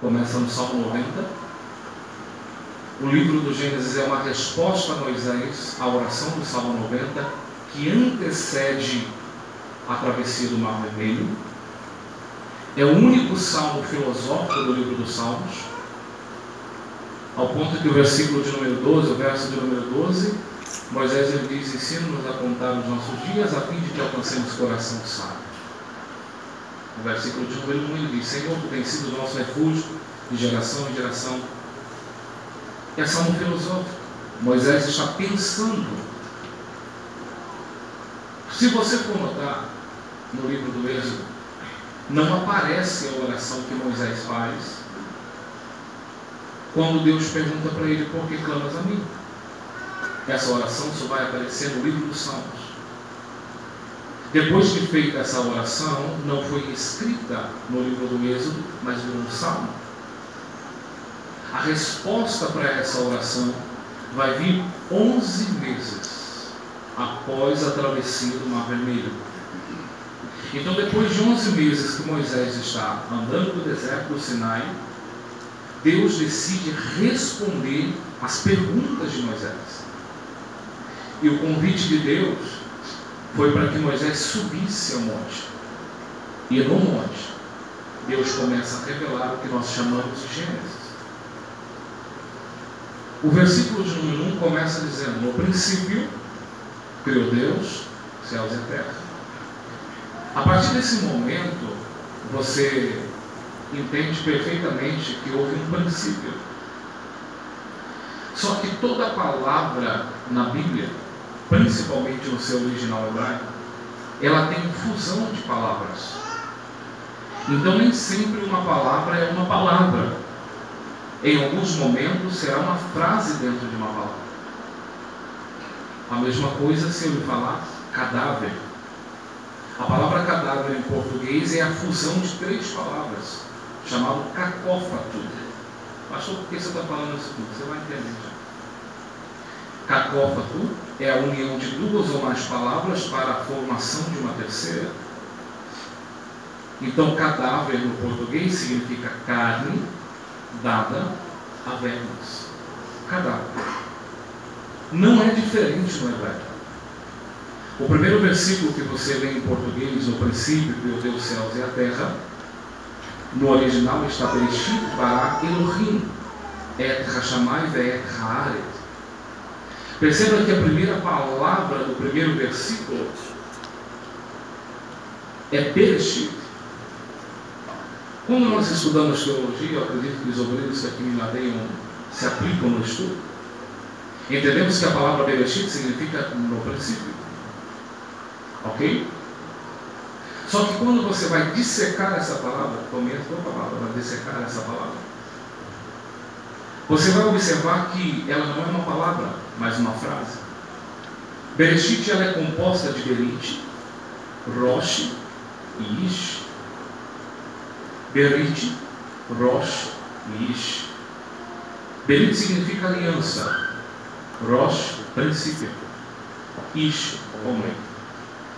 começa no Salmo 90. O livro do Gênesis é uma resposta a Moisés, à oração do Salmo 90, que antecede a travessia do Mar Vermelho. É o único salmo filosófico do livro dos Salmos, ao ponto que o versículo de número 12, o verso de número 12, Moisés ele diz: ensina-nos a contar os nossos dias a fim de que alcancemos coração sábio. No versículo de número 1 ele diz: Senhor, tu tens sido o nosso refúgio de geração em geração. É salmo filosófico. Moisés está pensando. Se você for notar no livro do Êxodo, não aparece a oração que Moisés faz quando Deus pergunta para ele: por que clamas a mim? Essa oração só vai aparecer no livro dos Salmos. Depois de feita essa oração, não foi escrita no livro do Êxodo, mas no Salmo. A resposta para essa oração vai vir 11 meses após a travessia do Mar Vermelho. Então, depois de 11 meses que Moisés está andando no deserto do Sinai, Deus decide responder às perguntas de Moisés. E o convite de Deus foi para que Moisés subisse ao monte. E no monte, Deus começa a revelar o que nós chamamos de Gênesis. O versículo de número 1 começa dizendo: no princípio, criou Deus, céus e terra. A partir desse momento, você entende perfeitamente que houve um princípio. Só que toda palavra na Bíblia, principalmente no seu original hebraico, ela tem fusão de palavras. Então nem sempre uma palavra é uma palavra. Em alguns momentos será uma frase dentro de uma palavra. A mesma coisa se eu lhe falar cadáver. A palavra cadáver em português é a fusão de 3 palavras, chamado cacófato. Pastor, por que você está falando isso tudo? Você vai entender já. Cacófato é a união de 2 ou mais palavras para a formação de uma terceira. Então, cadáver no português significa carne dada a vermes. Cadáver. Não é diferente no hebraico. O primeiro versículo que você lê em português, no princípio, criou Deus os céus e a terra, no original está Bereshit bara Elohim et hashamayim ve'et haaretz. Perceba que a primeira palavra do primeiro versículo é Bereshit. Quando nós estudamos teologia, eu acredito que os obreiros que aqui me ladeiam se aplicam no estudo, entendemos que a palavra Bereshit significa no princípio. Ok? Só que quando você vai dissecar essa palavra, começa a palavra, vai dissecar essa palavra, você vai observar que ela não é uma palavra, mas uma frase. Bereshit ela é composta de Berit, Rosh e Ish. Berit, Rosh e Ish. Berit significa aliança, Rosh, princípio, Ish, homem.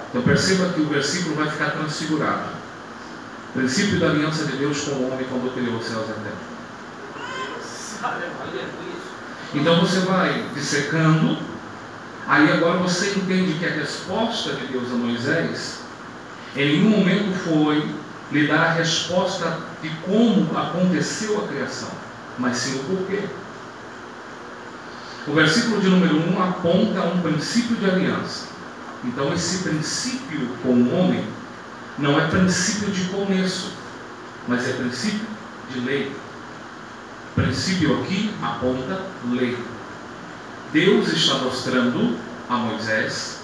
Então perceba que o versículo vai ficar transfigurado. Princípio da aliança de Deus com o homem quando criou os céus e a terra. Então você vai dissecando. Aí agora você entende que a resposta de Deus a Moisés, em nenhum momento foi lhe dar a resposta de como aconteceu a criação, mas sim o porquê. O versículo de número 1 aponta um princípio de aliança. Então esse princípio com o homem não é princípio de começo, mas é princípio de lei. Princípio aqui aponta lei. Deus está mostrando a Moisés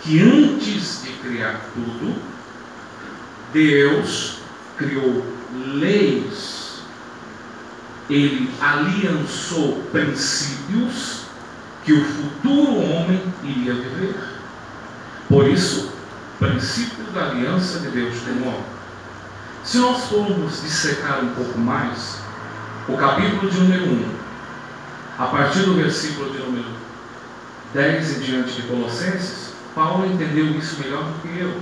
que antes de criar tudo, Deus criou leis. Ele aliançou princípios que o futuro homem iria viver. Por isso, princípio da aliança de Deus com o homem. Se nós formos dissecar um pouco mais, o capítulo de número 1, a partir do versículo de número 10 em diante de Colossenses, Paulo entendeu isso melhor do que eu.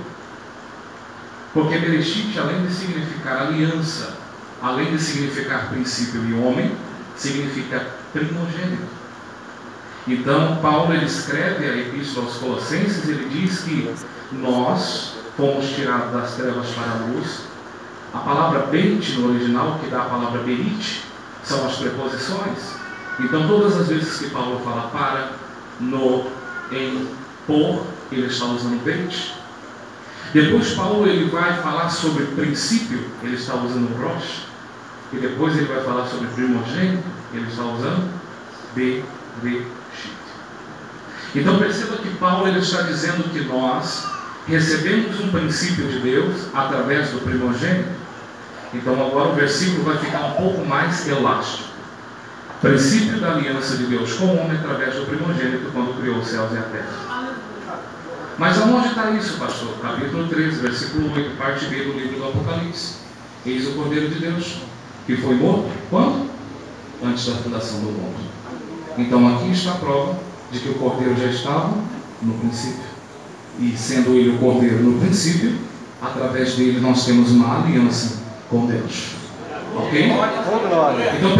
Porque Bereshit, além de significar aliança, além de significar princípio e homem, significa primogênito. Então, Paulo ele escreve a Epístola aos Colossenses, ele diz que nós fomos tirados das trevas para a luz. A palavra beit no original, que dá a palavra berit, são as preposições. Então, todas as vezes que Paulo fala para, no, em, por, ele está usando beit. Depois Paulo ele vai falar sobre princípio, ele está usando rosh. E depois ele vai falar sobre primogênito, ele está usando bereshit. Então perceba que Paulo ele está dizendo que nós recebemos um princípio de Deus através do primogênito. Então agora o versículo vai ficar um pouco mais elástico. Princípio da aliança de Deus com o homem através do primogênito quando criou os céus e a terra. Mas aonde está isso, pastor? Capítulo 13, versículo 8, parte B do livro do Apocalipse. Eis o Cordeiro de Deus, que foi morto, quando? Antes da fundação do mundo. Então aqui está a prova de que o Cordeiro já estava no princípio. E sendo ele o Cordeiro no princípio, através dele nós temos uma aliança com Deus. Ok? Então